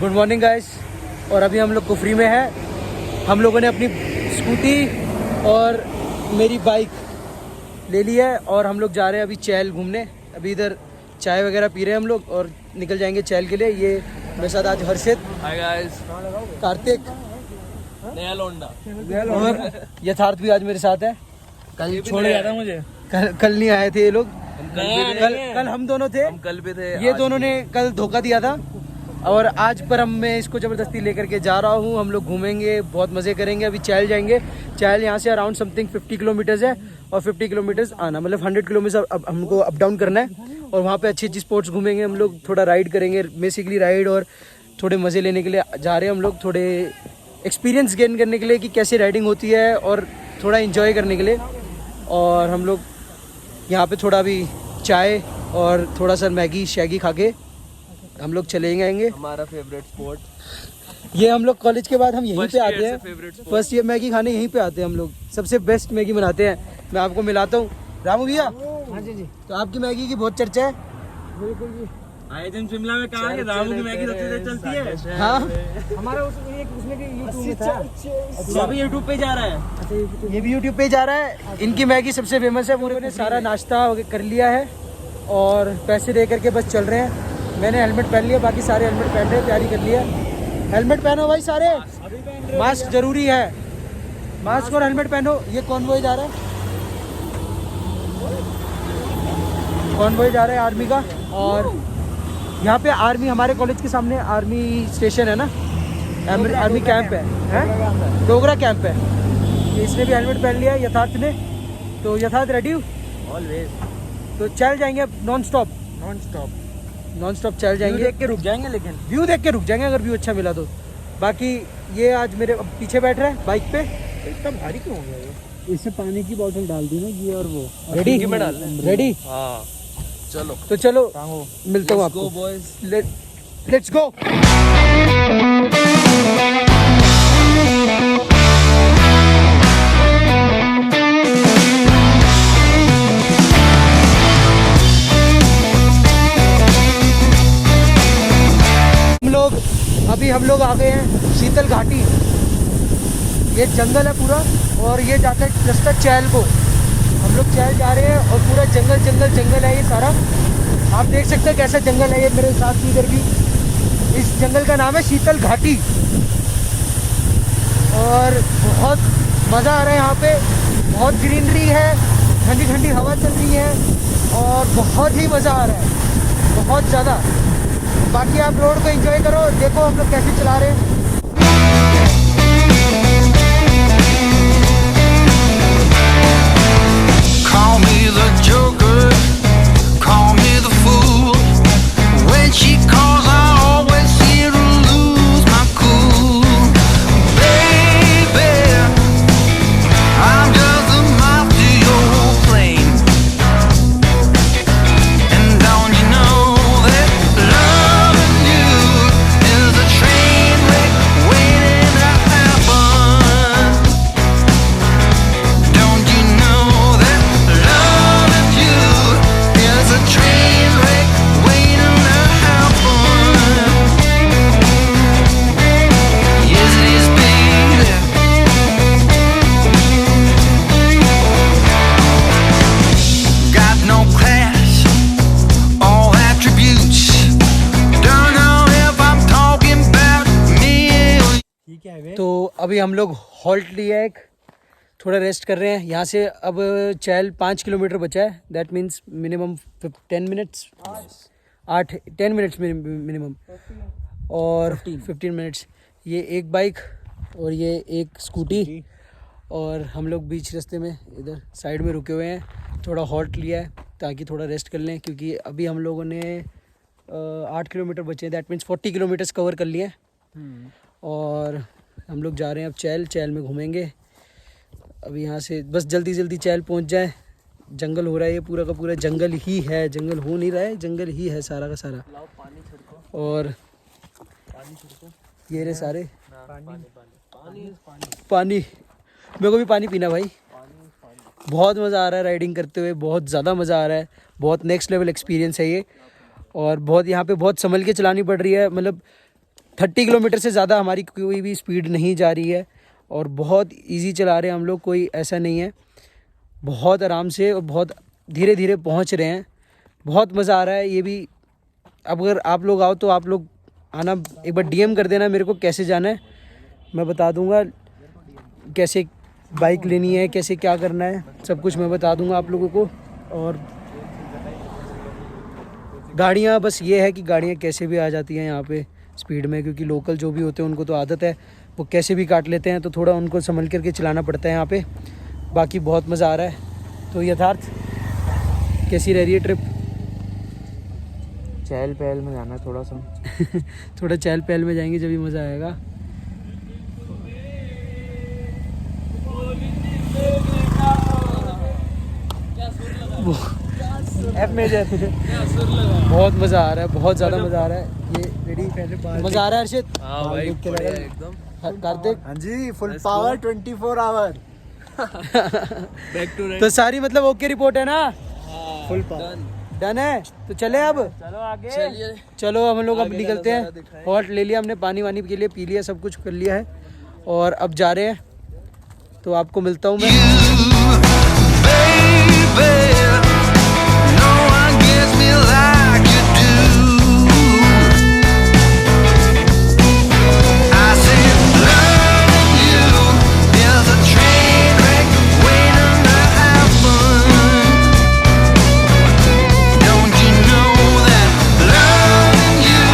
Good morning guys. और अभी हम लोग कुफरी में है। हम लोगों ने अपनी स्कूटी और मेरी बाइक ले ली है और हम लोग जा रहे हैं अभी चैल घूमने। अभी इधर चाय वगैरह पी रहे हैं हम लोग और निकल जाएंगे चैल के लिए। ये मेरे साथ आज हर्षित, हाय गाइस, कार्तिक, नया लौंडा और यथार्थ भी आज मेरे साथ है। कल छोड़ गया था मुझे। कल नहीं आए थे ये लोग। कल हम दोनों थे। हम कल भी थे। ये दोनों ने कल धोखा दिया था और आज पर मैं इसको ज़बरदस्ती लेकर के जा रहा हूँ। हम लोग घूमेंगे, बहुत मज़े करेंगे। अभी चैल जाएंगे। चैल यहाँ से अराउंड समथिंग 50 किलोमीटर्स है और 50 किलोमीटर्स आना, मतलब 100 किलोमीटर अब हमको अप डाउन करना है। और वहाँ पे अच्छी अच्छी स्पोर्ट्स घूमेंगे हम लोग, थोड़ा राइड करेंगे, बेसिकली राइड, और थोड़े मज़े लेने के लिए जा रहे हैं हम लोग, थोड़े एक्सपीरियंस गेन करने के लिए कि कैसे राइडिंग होती है और थोड़ा इन्जॉय करने के लिए। और हम लोग यहाँ पे थोड़ा भी चाय और थोड़ा सा मैगी शैगी खा के हम लोग चले जाएंगे। हमारा फेवरेट स्पॉट ये हम लोग कॉलेज के बाद हम यहीं पे आते हैं। फर्स्ट ईयर मैगी खाने यहीं पे आते हैं हम लोग। सबसे बेस्ट मैगी बनाते हैं। मैं आपको मिलाता हूँ रामू भैया। हाँ जी। तो आपकी मैगी की बहुत चर्चा है। बिल्कुल जी। आए दिन शिमला में कहा कि रामू की मैगी सबसे तेज चलती है। हाँ, हमारा उसमें भी यूट्यूब में था। वो भी यूट्यूब पे जा रहा है। ये भी यूट्यूब पे जा रहा है। इनकी मैगी सबसे फेमस है। पूरे ने सारा नाश्ता कर लिया है और पैसे दे करके बस चल रहे हैं। मैंने हेलमेट पहन लिया, बाकी सारे हेलमेट पहन रहे, तैयारी कर लिया। हेलमेट पहनो भाई सारे, मास्क जरूरी है। मास्क और हेलमेट पहनो। ये कॉन्वॉय जा रहा है, कॉन्वॉय जा रहा है आर्मी का। और यहाँ पे आर्मी, हमारे कॉलेज के सामने आर्मी स्टेशन है ना, आर्मी कैंप है, डोगरा कैंप है। इसने भी हेलमेट पहन लिया है, यथार्थ ने। तो यथार्थ रेडी हो? ऑलवेज। तो चल जाएंगे नॉन स्टॉप चल जाएंगे। देख के रुक जाएंगे, लेकिन व्यू देख के रुक जाएंगे अगर व्यू अच्छा मिला तो। बाकी ये आज मेरे पीछे बैठ रहा है बाइक पे। इतना भारी क्यों हो गया ये? इसमें पानी की बोतल डाल दी ना, ये और वो। रेडी में डाल रेडी। हाँ चलो, तो चलो मिलता हूँ आपको। Let's go. हम लोग आ गए हैं शीतल घाटी। ये जंगल है पूरा और ये जाता है रास्ता चैल को। हम लोग चैल जा रहे हैं और पूरा जंगल है ये सारा। आप देख सकते हैं कैसा जंगल है ये मेरे साथ की इधर भी। इस जंगल का नाम है शीतल घाटी और बहुत मज़ा आ रहा है यहाँ पे। बहुत ग्रीनरी है, ठंडी ठंडी हवा चल रही है और बहुत ही मज़ा आ रहा है, बहुत ज़्यादा। बाकी आप रोड को एंजॉय करो। देखो हम लोग कैसे चला रहे हैं। Call me the Joker, call me the fool. When she calls, I always seem to lose my cool. Baby, I'm just a moth to your flame. And don't you know that loving you is a train wreck waiting to happen? Don't you know that loving you is a train wreck waiting to happen? Yes, it is, baby. Got no class or attributes. Don't know if I'm talking about me. तो अभी हम लोग halt लिया है, एक थोड़ा rest कर रहे हैं। यहाँ से अब चैल 5 किलोमीटर बचा है। That means minimum 10 minutes, 10 minutes minimum और 15 मिनट्स। ये एक बाइक और ये एक स्कूटी और हम लोग बीच रास्ते में इधर साइड में रुके हुए हैं। थोड़ा हॉल्ट लिया है ताकि थोड़ा रेस्ट कर लें, क्योंकि अभी हम लोगों ने 8 किलोमीटर बचे हैं। दैट मीन्स 40 किलोमीटर्स कवर कर लिए हैं। और हम लोग जा रहे हैं अब चैल में घूमेंगे। अभी यहाँ से बस जल्दी चैल पहुँच जाए। जंगल हो रहा है, ये पूरा का पूरा जंगल ही है, जंगल हो नहीं रहा है, जंगल ही है सारा का सारा। और ये रहे सारे पानी। मेरे को भी पानी पीना भाई। बहुत मज़ा आ रहा है राइडिंग करते हुए, बहुत ज़्यादा मज़ा आ रहा है। बहुत नेक्स्ट लेवल एक्सपीरियंस है ये। और बहुत यहाँ पे बहुत संभल के चलानी पड़ रही है। मतलब 30 किलोमीटर से ज़्यादा हमारी कोई भी स्पीड नहीं जा रही है और बहुत इजी चला रहे हैं हम लोग, कोई ऐसा नहीं है, बहुत आराम से और बहुत धीरे धीरे पहुंच रहे हैं। बहुत मज़ा आ रहा है ये भी। अब अगर आप लोग आओ तो आप लोग आना, एक बार डीएम कर देना मेरे को कैसे जाना है, मैं बता दूंगा कैसे बाइक लेनी है, कैसे क्या करना है, सब कुछ मैं बता दूंगा आप लोगों को। और गाड़ियाँ, बस ये है कि गाड़ियाँ कैसे भी आ जाती हैं यहाँ पे स्पीड में, क्योंकि लोकल जो भी होते हैं उनको तो आदत है, वो कैसे भी काट लेते हैं, तो थोड़ा उनको संभल करके चलाना पड़ता है यहाँ पे। बाकी बहुत मज़ा आ रहा है। तो यथार्थ कैसी रह रही है ट्रिप? चहल पहल में जाना थोड़ा सा। थोड़ा चहल पहल में जाएंगे जब भी मज़ा आएगा। एफ मेजर बहुत मज़ा आ रहा है, बहुत ज़्यादा मज़ा आ रहा है। ये रेडी मज़ा आ रहा है हर्षित? हाँ भाई बढ़िया एकदम। कार्तिक? हाँ जी, full power 24 hour. Back to तो सारी मतलब ओके रिपोर्ट है ना? फुल पावर डन है, तो चले अब। चलो आगे चलिए। चलो हम लोग अब आगे निकलते का हैं। नज़ारा दिखाएं। हॉल्ट ले लिया हमने, पानी वानी के लिए पी लिया, सब कुछ कर लिया है और अब जा रहे हैं। तो आपको मिलता हूँ मैं। Baby, no one gets me like you do. I said loving you is a train wreck waiting to happen. Don't you know that loving you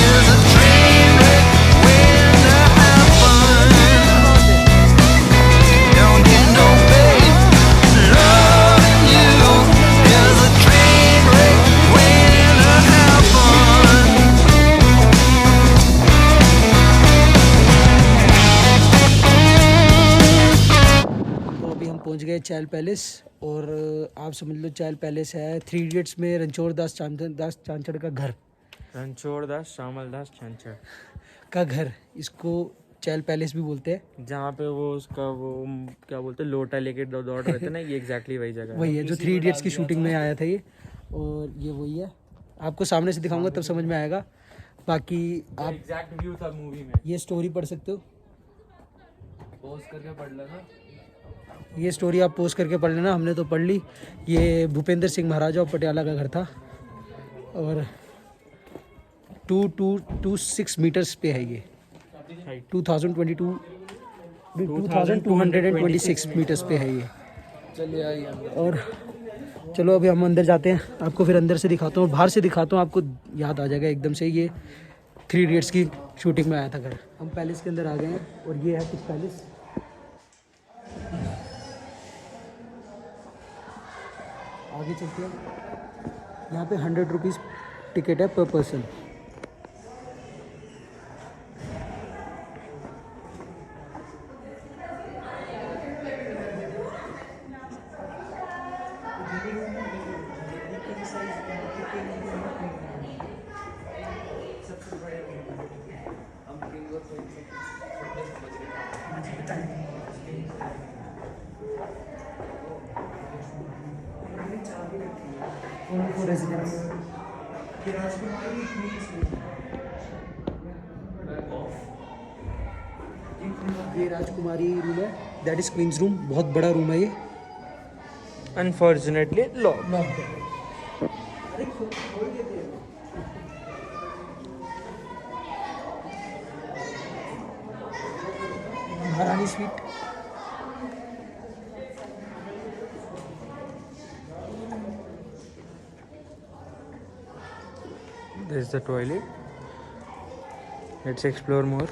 is a train wreck waiting to happen? Don't you know, babe? Loving you is a train wreck waiting to happen. तो अभी हम पहुंच गए चहल palace और आप समझ लो चहल palace है 3 idiots में रणछोड़ दास चांचड़ का घर, रणछोड़ दास श्यामल दास छंछड़ का घर, इसको चहल पैलेस भी बोलते हैं। जहाँ पे वो उसका वो क्या बोलते हैं लोटा लेके दौड़ रहे थे ना, ये एग्जैक्टली वही जगह है। वही है जो 3 इडियट्स की शूटिंग में आया था ये, और ये वही है। आपको सामने से दिखाऊंगा तब समझ में आएगा। बाकी आप एग्जैक्ट व्यू था मूवी में। ये स्टोरी पढ़ सकते हो, पोज करके पढ़ लेना। ये स्टोरी आप पोस्ट करके पढ़ लेना, हमने तो पढ़ ली। ये भूपेंद्र सिंह महाराजा और पटियाला का घर था और 2226 मीटर्स पे है ये, 2226 मीटर्स पे है ये। चलिए आइए अंदर। और चलो अभी हम अंदर जाते हैं, आपको फिर अंदर से दिखाता हूँ, बाहर से दिखाता हूँ, आपको याद आ जाएगा एकदम से। ये 3 इडियट्स की शूटिंग में आया था घर। हम पैलेस के अंदर आ गए हैं और ये है कुछ पैलेस। आगे चलते हैं। यहाँ पे 100 रुपीज़ टिकट है पर पर्सन। ये राजकुमारी रूम है, दैट इज क्वींस रूम। बहुत बड़ा रूम है ये। Unfortunately lock. महारानी sweet. This is the toilet. Let's explore more.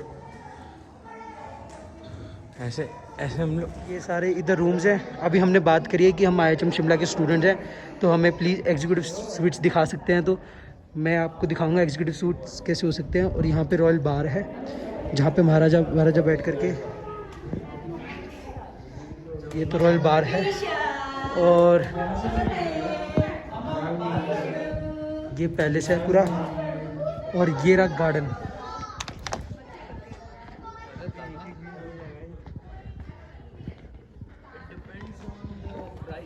ऐसे ऐसे हम लोग ये सारे इधर रूम्स हैं। अभी हमने बात करी है कि हम IHM शिमला के स्टूडेंट हैं, तो हमें प्लीज़ एग्जीक्यूटिव स्वीट्स दिखा सकते हैं। तो मैं आपको दिखाऊंगा एग्जीक्यूटिव स्वीट्स कैसे हो सकते हैं। और यहाँ पे रॉयल बार है जहाँ पे महाराजा बैठ करके, ये तो रॉयल बार है। और ये पैलेस है पूरा, और ये रहा गार्डन।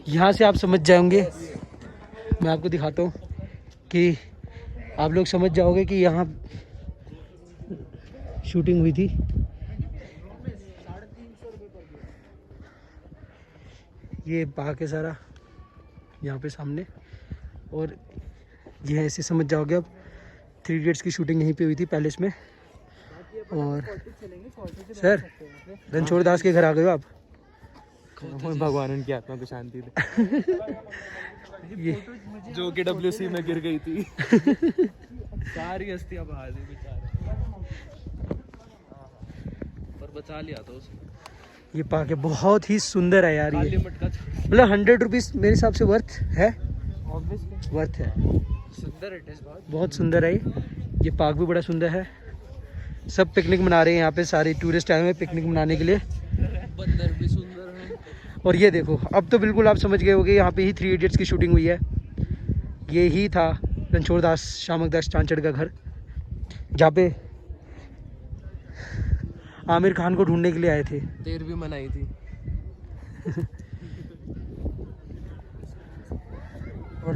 यहाँ से आप समझ जाओगे, मैं आपको दिखाता हूँ कि आप लोग समझ जाओगे कि यहाँ शूटिंग हुई थी। ये पार्क है सारा यहाँ पे सामने, और ये ऐसे समझ जाओगे आप 3 इडियट्स की शूटिंग यहीं पे हुई थी पैलेस में। और सर रणछोड़ दास के घर आ गए हो आप? भगवान उनकी आत्मा को शांति दे। ये जो कि WC में गिर गई थी। सारी हस्तियां बाहर थी बेचारे, पर बचा लिया था उसको। ये पार्क है, बहुत ही सुंदर है यार। ये मटका मतलब 100 रुपीज़ मेरे हिसाब से वर्थ है, वर्थ है। सुंदर है, बहुत सुंदर है ये पार्क भी बड़ा सुंदर है। सब पिकनिक मना रहे हैं यहाँ पे, सारे टूरिस्ट आए हुए हैं पिकनिक मनाने के लिए। बंदर भी सुंदर है। और ये देखो, अब तो बिल्कुल आप समझ गए होगे यहाँ पे ही 3 इडियट्स की शूटिंग हुई है। ये ही था रणछोड़ दास शामक दास चांचड़ का घर, जहाँ पे आमिर खान को ढूंढने के लिए आए थे। देर भी मनाई थी। और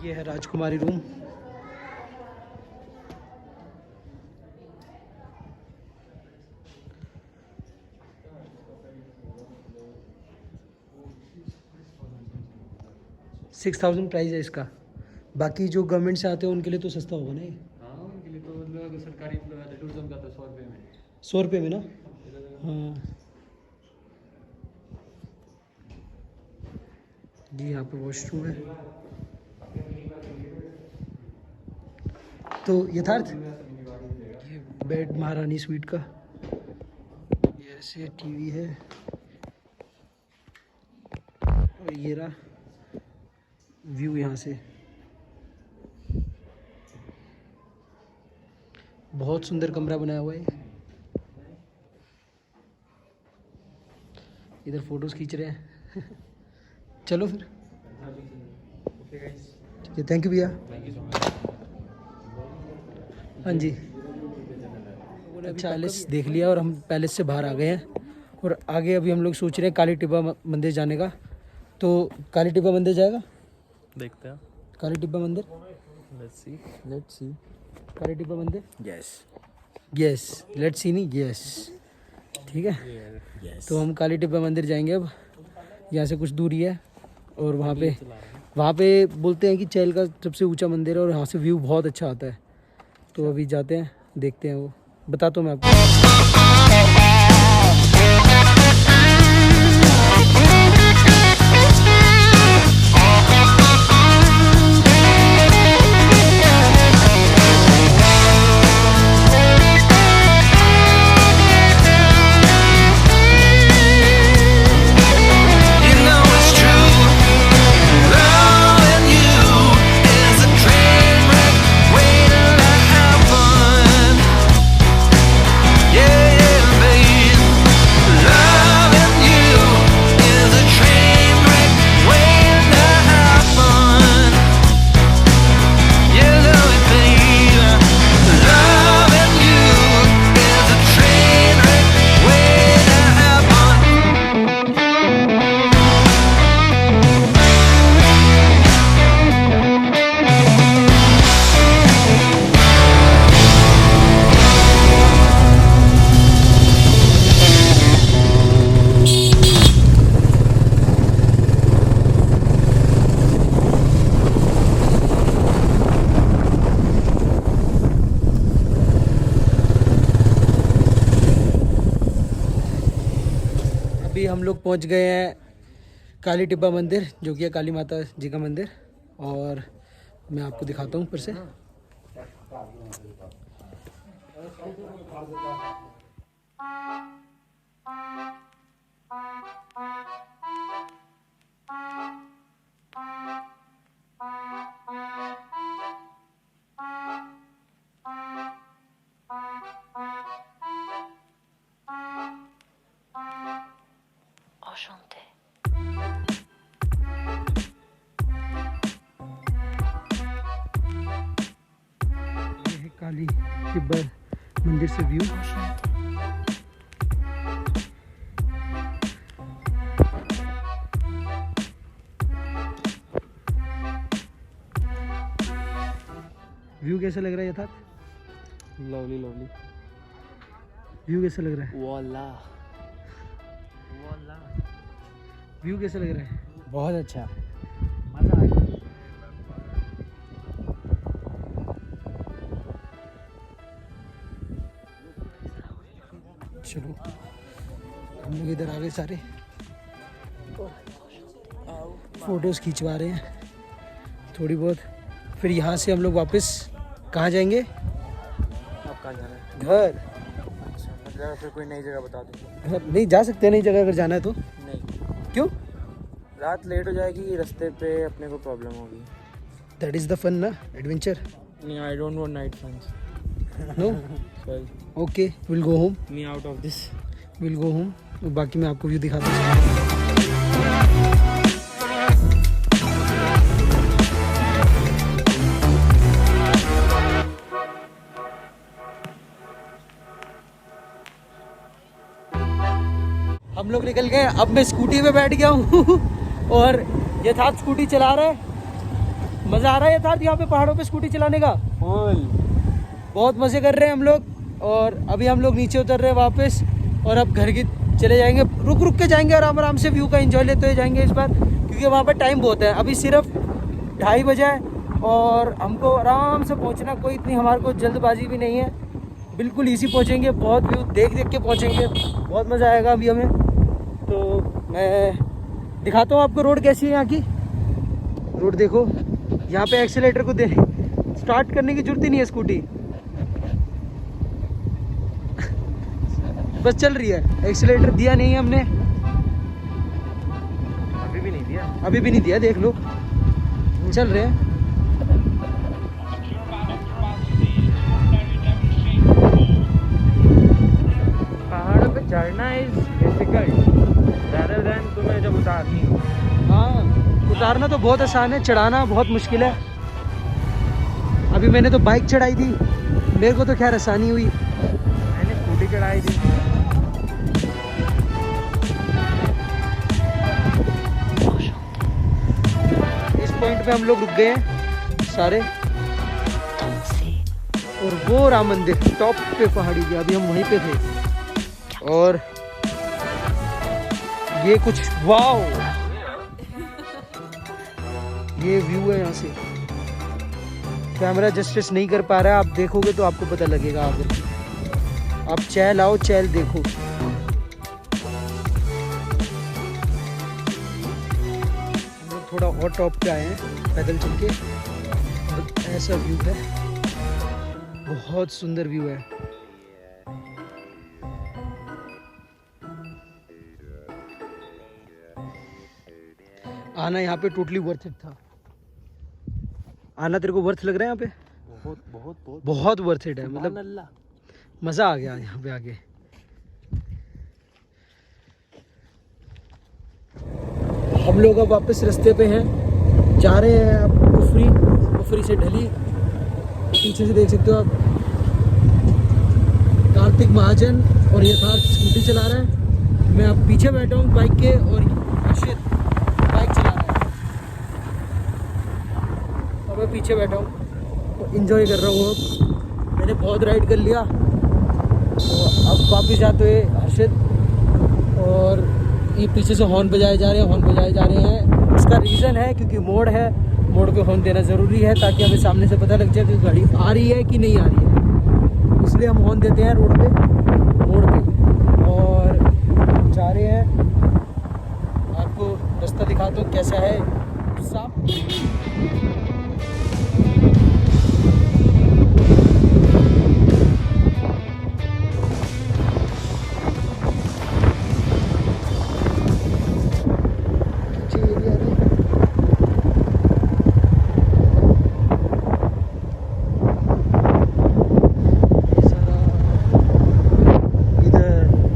ये है राजकुमारी रूम। $6,000 प्राइस है इसका। बाकी जो गवर्नमेंट से आते हैं उनके लिए तो सस्ता होगा ना ये। हाँ, उनके लिए तो मतलब सरकारी टूरिज्म का तो 100 रुपये में। 100 रुपये में ना। हाँ जी, यहाँ पे वॉशरूम है। तो यथार्थ ये बेड महारानी स्वीट का, ये ऐसे टीवी है, और ये रहा व्यू यहाँ से। बहुत सुंदर कमरा बनाया हुआ है। इधर फोटोज खींच रहे हैं। चलो फिर, ठीक है, थैंक यू भैया। हाँ जी, अच्छा पैलेस देख लिया और हम पैलेस से बाहर आ गए हैं, और आगे अभी हम लोग सोच रहे हैं काली टिब्बा मंदिर जाने का। तो काली टिब्बा मंदिर जाएगा, देखते हैं। काली टिब्बा मंदिर, लेट्स सी। काली टिब्बा मंदिर, यस लेट्स सी, नहीं यस, ठीक है। तो हम काली टिब्बा मंदिर जाएंगे अब, यहाँ से कुछ दूरी है, और वहाँ पे बोलते हैं कि चैल का सबसे ऊंचा मंदिर है, और यहाँ से व्यू बहुत अच्छा आता है। तो अभी जाते हैं, देखते हैं, वो बताता हूँ मैं आपको। You know it's true. Loving you is a train wreck waiting to happen. Yeah, yeah, babe. Loving you is a train wreck waiting to happen. You know it, babe. Loving you is a train wreck waiting to happen. अभी हम लोग पहुंच गए हैं काली टिब्बा मंदिर, जो कि है काली माता जी का मंदिर, और मैं आपको दिखाता हूँ ऊपर से। ये है काली टिब्बा मंदिर से व्यू। व्यू कैसा लग रहा है यथार्थ? Lovely lovely. व्यू कैसा लग रहा है? वाला व्यू कैसा लग रहा है? बहुत अच्छा, मजा आ गया। चलो हम लोग इधर आ गए सारे, फोटोज खिंचवा रहे हैं थोड़ी बहुत, फिर यहाँ से हम लोग वापस कहाँ जाएंगे? अब कहाँ जाना है? घर। अच्छा, फिर कोई नई जगह बता दो। घर नहीं जा सकते, नई जगह अगर जाना है तो। नहीं, क्यों? रात लेट हो जाएगी, रास्ते पे अपने को प्रॉब्लम होगी। दैट इज़ द फन ना, एडवेंचर। नहीं, I don't want night funs. No, sorry, okay will go home, me out of this. Will go home. बाकी मैं आपको व्यू दिखाता हूँ। हम लोग निकल गए, अब मैं स्कूटी पे बैठ गया हूँ और यथार्थ स्कूटी चला रहा है। मज़ा आ रहा है यथार्थ यहाँ पे पहाड़ों पे स्कूटी चलाने का? बहुत मज़े कर रहे हैं हम लोग। और अभी हम लोग नीचे उतर रहे हैं वापस, और अब घर की चले जाएंगे, रुक रुक के जाएंगे, आराम आराम से व्यू का एंजॉय लेते हुए जाएंगे इस बार, क्योंकि वहाँ पर टाइम बहुत है। अभी सिर्फ 2:30 बजे है और हमको आराम से पहुँचना, कोई इतनी हमारे को जल्दबाजी भी नहीं है, बिल्कुल इजी पहुँचेंगे। बहुत व्यू देख देख के पहुँचेंगे, बहुत मज़ा आएगा अभी हमें। तो मैं दिखाता हूँ आपको रोड कैसी है यहाँ की। रोड देखो, यहाँ पे एक्सीलेटर को स्टार्ट करने की जरूरत ही नहीं है, स्कूटी बस चल रही है। एक्सीलेटर दिया नहीं है हमने, अभी भी नहीं दिया। अभी भी नहीं दिया, देख लो चल रहे हैं। पहाड़ों पे चढ़ना इज डिफिकल्ट rather than तुम्हें जब उतारनी हो। हाँ, उतारना तो बहुत आसान है, चढ़ाना बहुत मुश्किल है। अभी मैंने तो बाइक चढ़ाई थी, मेरे को तो खैर आसानी हुई। मैंने स्कूटी चढ़ाई थी। इस पॉइंट पे हम लोग रुक गए हैं सारे, और वो राम मंदिर टॉप पे पहाड़ी के, अभी हम वहीं पे थे। और ये कुछ वाओ, ये व्यू है यहाँ से। कैमरा जस्टिस नहीं कर पा रहा है, आप देखोगे तो आपको पता लगेगा। आप चैल आओ, चैल देखो। हम लोग थोड़ा और टॉप पे आए हैं पैदल चल के, और ऐसा व्यू है, बहुत सुंदर व्यू है। आना यहाँ पे टोटली वर्थ इट था। आना तेरे को वर्थ लग रहा है यहाँ पे? बहुत बहुत बहुत बहुत वर्थ इट है, मतलब अल्लाह। मज़ा आ गया यहाँ पे आके। हम लोग अब वापस रास्ते पे हैं, जा रहे हैं अब कुफरी से ढली। पीछे से देख सकते हो आप, कार्तिक महाजन और यथार्थ स्कूटी चला रहा है, मैं अब पीछे बैठा हूँ बाइक के, और हर्षित बाइक चला रहा है और मैं पीछे बैठा हूँ, तो इंजॉय कर रहा हूँ। अब मैंने बहुत राइड कर लिया, तो अब वापस जाते हुए हर्षित, और ये पीछे से हॉर्न बजाए जा रहे हैं। इसका रीज़न है क्योंकि मोड़ है, मोड़ पे हॉर्न देना ज़रूरी है ताकि हमें सामने से पता लग जाए कि गाड़ी आ रही है कि नहीं आ रही है, इसलिए हम हॉर्न देते हैं रोड पे, मोड़ पे। और जा रहे हैं, आपको रास्ता दिखाता हूँ कैसा है। साफ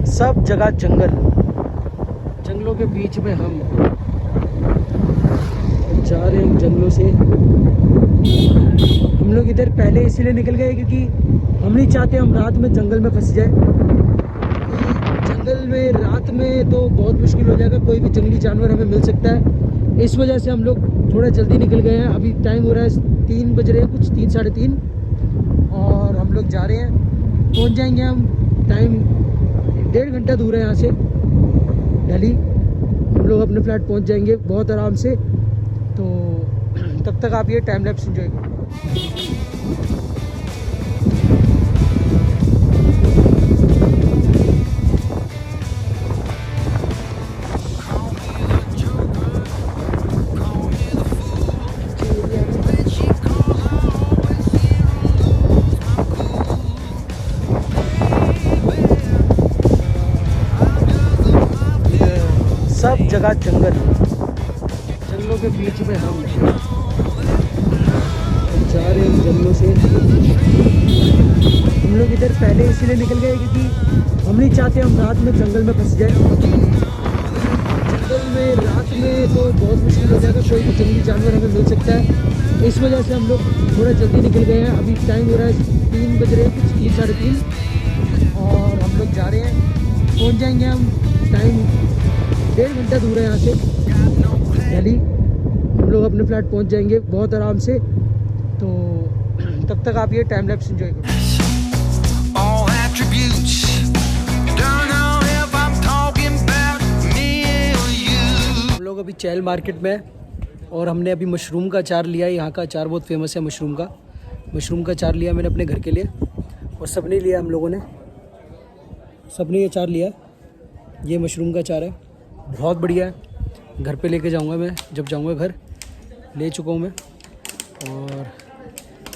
सब जगह जंगलों के बीच में हम जा रहे हैं। जंगलों से हम लोग इधर पहले इसीलिए निकल गए क्योंकि हम नहीं चाहते हम रात में जंगल में फंस जाए। जंगल में रात में तो बहुत मुश्किल हो जाएगा, कोई भी जंगली जानवर हमें मिल सकता है। इस वजह से हम लोग थोड़ा जल्दी निकल गए हैं। अभी टाइम हो रहा है 3 बज रहे हैं, कुछ 3 साढ़े 3। लोग जा रहे हैं, पहुंच जाएंगे हम। टाइम 1.5 घंटा दूर है यहाँ से दिल्ली। हम लोग अपने फ्लैट पहुंच जाएंगे बहुत आराम से। तो तब तक आप ये टाइम लैप्स एंजॉय करो। सब जगह जंगल, जंगलों के बीच में हम जा रहे हैं जंगलों से। हम लोग इधर पहले इसीलिए निकल गए क्योंकि हम नहीं चाहते हम रात में जंगल में फंस जाए। जंगल में रात में तो बहुत मुश्किल हो जाएगा, कोई भी जंगली जानवर हमें मिल सकता है। इस वजह से हम लोग थोड़ा जल्दी निकल गए हैं। अभी टाइम हो रहा है 3 बज रहे हैं, कुछ 3 साढ़े 3, और हम लोग जा रहे हैं, पहुँच जाएंगे हम। टाइम 1.5 घंटा दूर है यहाँ से दिल्ली। हम लोग अपने फ्लैट पहुँच जाएंगे बहुत आराम से। तो तब तक आप ये टाइम लैप्स एंजॉय करो। all attributes. Don't know if I'm talking about me or you. हम लोग अभी चैल मार्केट में हैं और हमने अभी मशरूम का अचार लिया है। यहाँ का अचार बहुत फेमस है मशरूम का अचार लिया मैंने अपने घर के लिए, और सबने लिया, हम लोगों ने सबने ये अचार लिया। ये मशरूम का अचार है, बहुत बढ़िया है। घर पे लेके जाऊंगा मैं, जब जाऊंगा घर। ले चुका हूँ मैं, और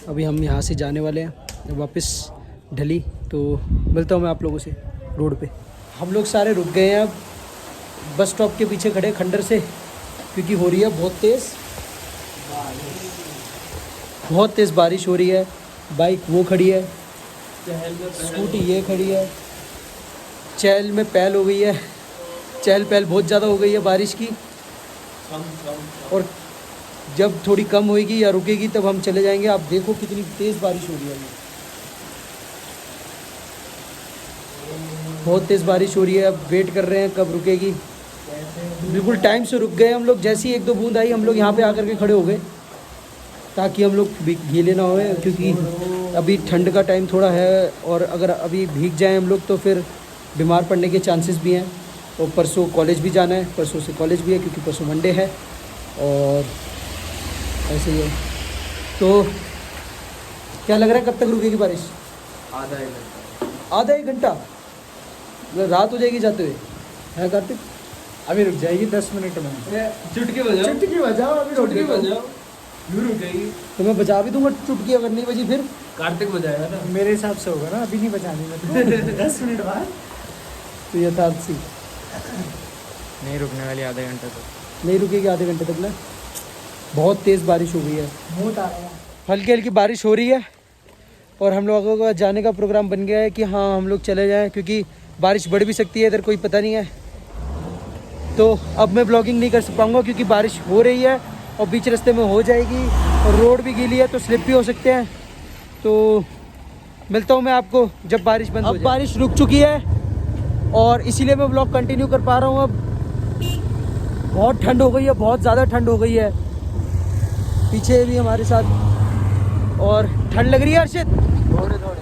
अभी हम यहाँ से जाने वाले हैं वापस दिल्ली। तो मिलता हूँ मैं आप लोगों से रोड पे। हम लोग सारे रुक गए हैं अब बस स्टॉप के पीछे खड़े खंडर से, क्योंकि हो रही है बहुत तेज़ बारिश हो रही है। बाइक वो खड़ी है, स्कूटी ये खड़ी है। चहल में पहल हो गई है, चहल पहल बहुत ज़्यादा हो गई है बारिश की। और जब थोड़ी कम होएगी या रुकेगी तब हम चले जाएंगे। आप देखो कितनी तेज़ बारिश हो रही है, बहुत तेज़ बारिश हो रही है। अब वेट कर रहे हैं कब रुकेगी। बिल्कुल टाइम से रुक गए हम लोग। जैसे ही 1-2 बूंद आई हम लोग यहाँ पे आकर के खड़े हो गए, ताकि हम लोग गीले ना होए, क्योंकि अभी ठंड का टाइम थोड़ा है, और अगर अभी भीग जाएं हम लोग तो फिर बीमार पड़ने के चांसेस भी हैं। और परसों कॉलेज भी जाना है, परसों से कॉलेज भी है क्योंकि परसों मंडे है, और ऐसे ही है। तो क्या लग रहा है कब तक रुकेगी बारिश? आधा 1 घंटा। आधा 1 घंटा, मतलब रात हो जाएगी जाते हुए, है कार्तिक? अभी रुक जाएगी 10 मिनट में। चुटकी बजाओ, चुटकी बजाओ, अभी रोक चुटकी देता हूँ। बजाओ, यूं रुकेगी। तो मैं बजा भी दूंगा चुटकी, अगर नहीं बजी फिर। कार्तिक बजाएगा ना। मेरे हिसाब से होगा ना, अभी नहीं बजानी मैं तो 10 मिनट बाद। तो यथार्थ सी नहीं रुकने वाली आधे घंटे तक। नहीं रुकेगी आधे घंटे तक ना। बहुत तेज़ बारिश हो गई है, बहुत आ रहा है। हल्की हल्की बारिश हो रही है, और हम लोगों का जाने का प्रोग्राम बन गया है कि हाँ हम लोग चले जाएं, क्योंकि बारिश बढ़ भी सकती है इधर, कोई पता नहीं है। तो अब मैं ब्लॉगिंग नहीं कर पाऊँगा क्योंकि बारिश हो रही है और बीच रास्ते में हो जाएगी, और रोड भी गीली है तो स्लिप भी हो सकते हैं। तो मिलता हूँ मैं आपको जब बारिश बंद हो जाए। अब बारिश रुक चुकी है और इसीलिए मैं ब्लॉग कंटिन्यू कर पा रहा हूँ। अब बहुत ठंड हो गई है, बहुत ज़्यादा ठंड हो गई है, पीछे भी हमारे साथ। और ठंड लग रही है अर्षित? थोड़े थोड़े।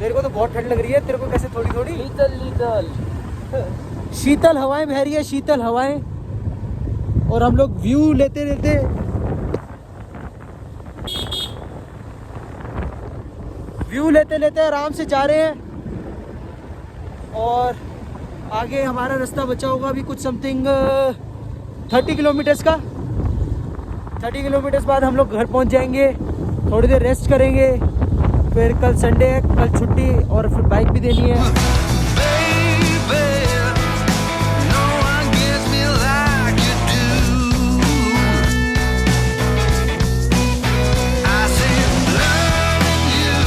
मेरे को तो बहुत ठंड लग रही है, तेरे को कैसे थोड़ी थोड़ी? शीतल शीतल हवाएं बह रही है, शीतल हवाएं। और हम लोग व्यू लेते लेते आराम से जा रहे हैं। और आगे हमारा रास्ता बचा होगा अभी कुछ समथिंग 30 किलोमीटर्स का। 30 किलोमीटर्स बाद हम लोग घर पहुंच जाएंगे, थोड़ी देर रेस्ट करेंगे, फिर कल संडे है, कल छुट्टी, और फिर बाइक भी देनी है। Baby, no one gets me like you do. I said loving you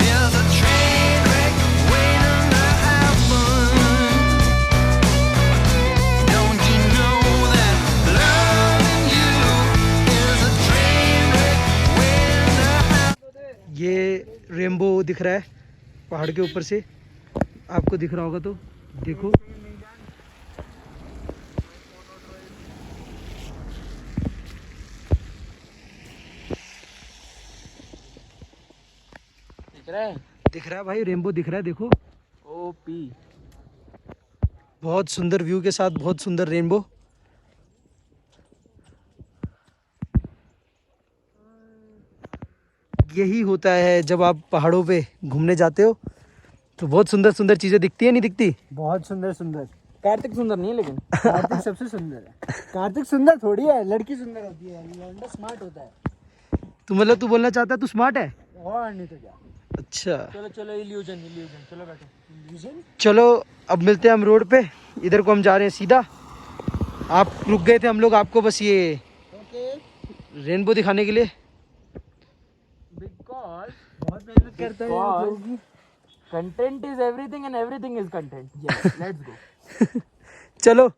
is a train wreck waiting to happen. Don't you know that loving you is a train wreck waiting to happen? ये rainbow दिख रहा है पहाड़ के ऊपर से, आपको दिख रहा होगा तो देखो। दिख रहा है? दिख रहा है भाई, रेनबो दिख रहा है, देखो ओपी। बहुत सुंदर व्यू के साथ, बहुत सुंदर रेनबो। यही होता है जब आप पहाड़ों पे घूमने जाते हो तो बहुत सुंदर सुंदर चीजें दिखती है, नहीं दिखती? बहुत सुंदर सुंदर। कार्तिक सुंदर नहीं है लेकिन। कार्तिक सबसे सुंदर है। कार्तिक सुंदर थोड़ी है, लड़की सुंदर होती है, लौंडा स्मार्ट होता है। तू मतलब तू बोलना चाहता है तू स्मार्ट है? और नहीं तो क्या। अच्छा चलो चलो, इल्यूजन इल्यूजन, चलो बैठो। चलो अब मिलते हैं हम रोड पे। इधर को हम जा रहे हैं सीधा। आप रुक गए थे, हम लोग आपको बस ये रेनबो दिखाने के लिए। बिकॉज बहुत मेहनत करता है आप लोगों की। Content is everything and everything is content. Yes, let's go. चलो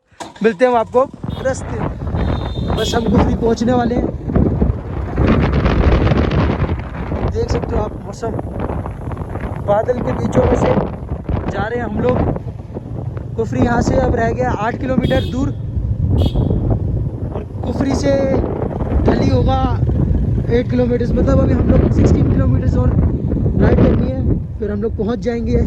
मिलते हैं हम आपको रास्ते में। बस हम कुफरी पहुंचने वाले हैं। देख सकते हो आप मौसम, बादल के बीचों में से जा रहे हैं हम लोग। कुफरी यहाँ से अब रह गया 8 किलोमीटर दूर और कुफरी से ढली होगा 8 किलोमीटर, मतलब अभी हम लोग 16 किलोमीटर और राइड करनी है, फिर हम लोग पहुँच जाएंगे।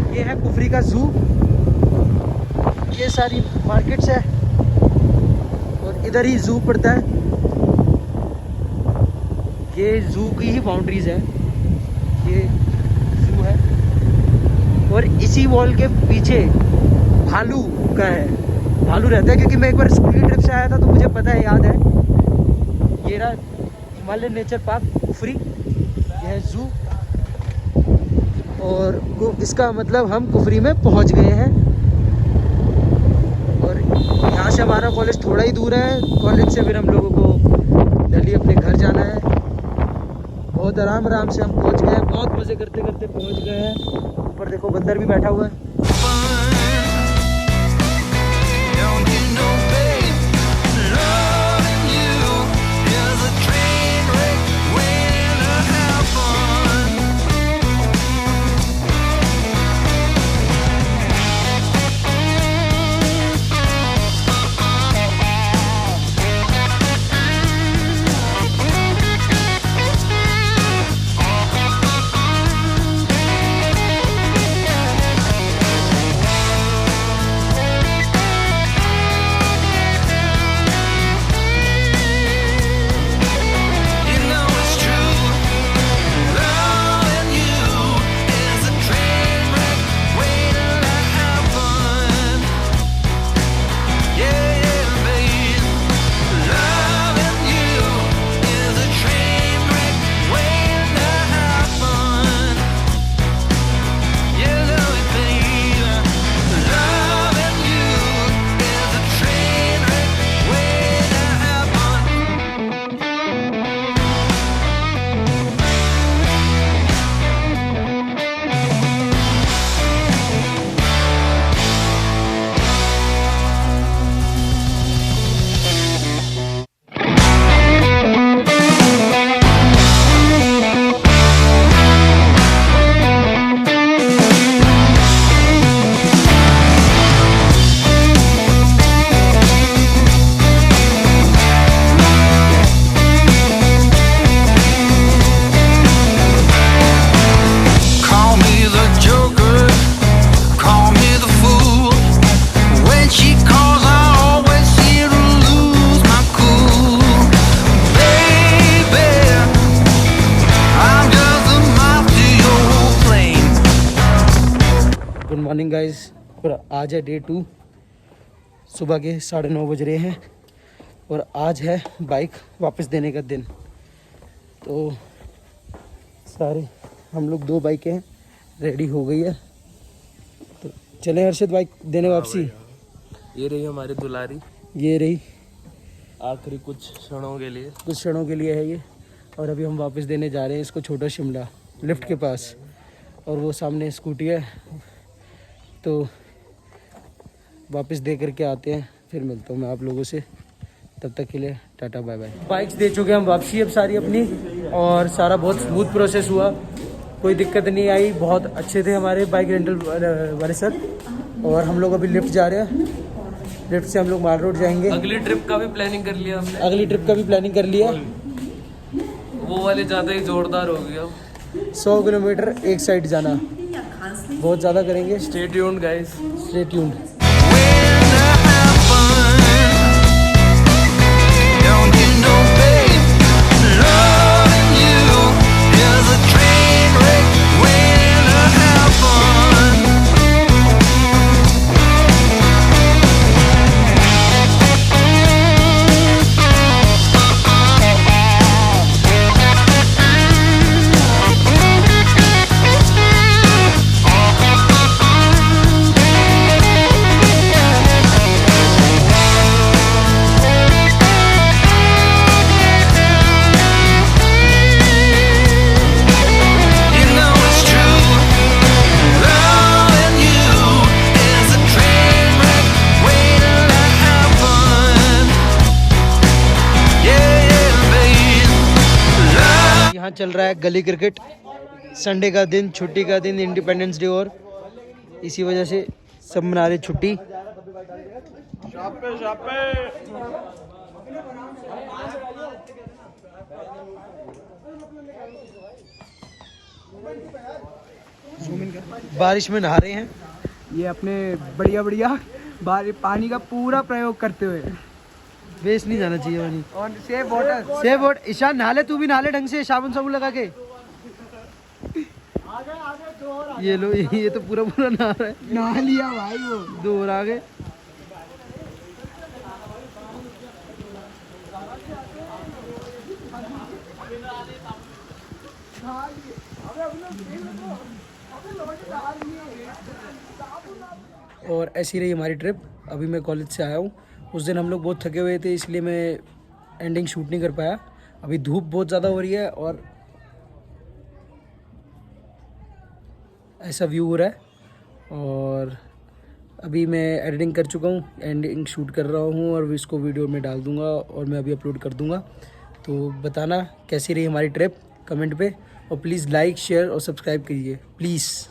ये है कुफरी का जू। ये सारी मार्केट्स है और इधर ही जू पड़ता है। ये जू की ही बाउंड्रीज है, ये जू है। और इसी वॉल के पीछे भालू का है, भालू रहता है, क्योंकि मैं एक बार स्कूली ट्रिप से आया था तो मुझे पता है, याद है। ये रहा हिमालयन नेचर पार्क कुफरी, यह है जू। और इसका मतलब हम कुफरी में पहुंच गए हैं। और यहाँ से हमारा कॉलेज थोड़ा ही दूर है। कॉलेज से फिर हम लोगों को जल्दी अपने घर जाना है। बहुत आराम से हम पहुंच गए हैं, बहुत मज़े करते करते पहुंच गए हैं। ऊपर देखो बंदर भी बैठा हुआ है। Don't you know, babe, loving you is a train wreck waiting to happen. You know it's true, loving you is a train wreck waiting to happen. Yeah, yeah, babe, loving you is a train wreck waiting to happen. You know it, babe, loving you is a train wreck waiting to happen. Call me the joker, call me the fool. When she calls, I always seem to lose my cool. Baby, I'm just a moth to your flame. Good morning guys. और आज है day 2, सुबह के 9:30 बज रहे हैं और आज है बाइक वापस देने का दिन। तो सारे हम लोग 2 बाइकें हैं, रेडी हो गई है, तो चले हर्षद बाइक देने वापसी। ये रही हमारी दुलारी, ये रही आखिरी कुछ क्षणों के लिए। कुछ क्षणों के लिए है ये। और अभी हम वापस देने जा रहे हैं इसको छोटा शिमला लिफ्ट के पास। और वो सामने स्कूटी है, तो वापस दे करके आते हैं, फिर मिलता हूँ मैं आप लोगों से। तब तक के लिए टाटा बाय बाय। बाइक्स दे चुके हैं हम वापसी अब सारी अपनी, और सारा बहुत स्मूथ प्रोसेस हुआ, कोई दिक्कत नहीं आई, बहुत अच्छे थे हमारे बाइक रेंटल वाले सर। और हम लोग अभी लिफ्ट जा रहे हैं, लिफ्ट से हम लोग माल रोड जाएंगे। अगली ट्रिप का भी प्लानिंग कर लिया हमने, अगली ट्रिप का भी प्लानिंग कर लिया। वो वाले ज़्यादा ही जोरदार हो गया। 100 किलोमीटर एक साइड जाना, बहुत ज़्यादा करेंगे। Stay tuned guys. Stay tuned. Don't you know, babe, loving you is a train wreck waiting to happen. You know it's true, loving you is a train wreck waiting to happen. Yeah, babe, love. यहाँ चल रहा है गली cricket, Sunday का दिन, छुट्टी का दिन, इंडिपेंडेंस डे, और इसी वजह से सब मना रहे छुट्टी। बारिश में नहा रहे हैं। ये अपने बढ़िया बढ़िया पानी का पूरा प्रयोग करते हुए, वेस्ट नहीं जाना चाहिए पानी। और save water. Save water. Ishaan नहा ले, तू भी नहा ले ढंग से, साबुन साबुन लगा के। ये लो, ये तो पूरा पूरा नहा रहा है। नहा लिया भाई वो। 2 और आगे। और ऐसी रही हमारी ट्रिप। अभी मैं कॉलेज से आया हूँ, उस दिन हम लोग बहुत थके हुए थे, इसलिए मैं एंडिंग शूट नहीं कर पाया। अभी धूप बहुत ज़्यादा हो रही है और ऐसा व्यू हो रहा है। और अभी मैं एडिटिंग कर चुका हूँ, एंडिंग शूट कर रहा हूँ और इसको वीडियो में डाल दूँगा और मैं अभी अपलोड कर दूँगा। तो बताना कैसी रही हमारी ट्रिप कमेंट पे, और प्लीज़ लाइक, शेयर और सब्सक्राइब कीजिए प्लीज़।